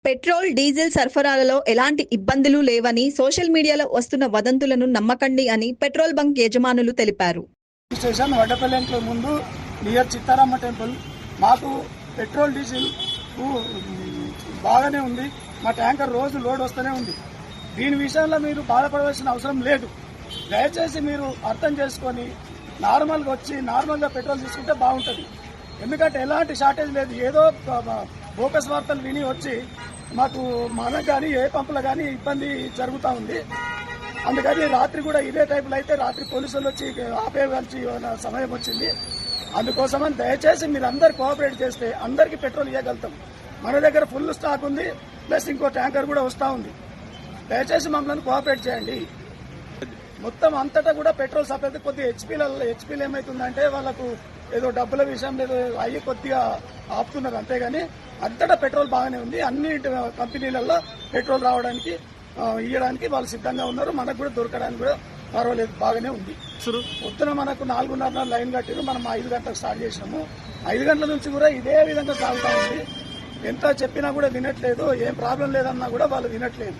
Petrol, diesel సరఫరాలలో ఎలాంటి ఇబ్బందులు లేవని సోషల్ మీడియాలో వస్తున్న వదంతులను నమ్మకండి అని పెట్రోల్ బంక్ యజమానులు తెలిపారు. స్టేషన్ వడ్డపల్లెంకి ముందు నియర్ చిత్తారామ టెంపుల్ మాకు పెట్రోల్ డీజిల్ బాగానే ఉంది. మా ట్యాంకర్ రోజు లోడ్ వస్తూనే ఉంది. దీని విషయంలో మీరు బాధపడవలసిన అవసరం లేదు. దయచేసి మీరు అర్థం చేసుకొని నార్మల్గా వచ్చి నార్మల్గా పెట్రోల్ తీసుకుంటే బాగుంటుంది. ఎందుకంటే ఎలాంటి షార్టేజ్ లేదు. ఏదో బోకస్ వార్తలు విని వచ్చి మనకు కానీ ఏ పంపులో కానీ ఇబ్బంది జరుగుతూ ఉంది. అందుకని రాత్రి కూడా ఇదే టైపులో అయితే రాత్రి పోలీసులు వచ్చి ఆపేయాల్సి సమయం వచ్చింది. అందుకోసమని దయచేసి మీరు అందరు కోఆపరేట్ చేస్తే అందరికీ పెట్రోల్ ఇవ్వగలుగుతాం. మన దగ్గర ఫుల్ స్టాక్ ఉంది, ప్లస్ ఇంకో ట్యాంకర్ కూడా వస్తూ ఉంది. దయచేసి మమ్మల్ని కోఆపరేట్ చేయండి. మొత్తం అంతటా కూడా పెట్రోల్ సప్లై కొద్దిగా హెచ్పీలు ఏమవుతుందంటే వాళ్ళకు ఏదో డబ్బుల విషయం లేదు అయ్యి కొద్దిగా ఆపుతున్నారు, అంతేగాని అంతటా పెట్రోల్ బాగానే ఉంది. అన్ని కంపెనీలలో పెట్రోల్ రావడానికి ఇవ్వడానికి వాళ్ళు సిద్ధంగా ఉన్నారు. మనకు కూడా దొరకడానికి కూడా పర్వాలేదు, బాగానే ఉంది. పొద్దున మనకు 4:30 లైన్ కట్టిరు. మనం 5 గంటలకు స్టార్ట్ చేసినాము. 5 గంటల నుంచి కూడా ఇదే విధంగా సాగుతా ఉంది. ఎంత చెప్పినా కూడా వినట్లేదు. ఏం ప్రాబ్లం లేదన్నా కూడా వాళ్ళు వినట్లేదు.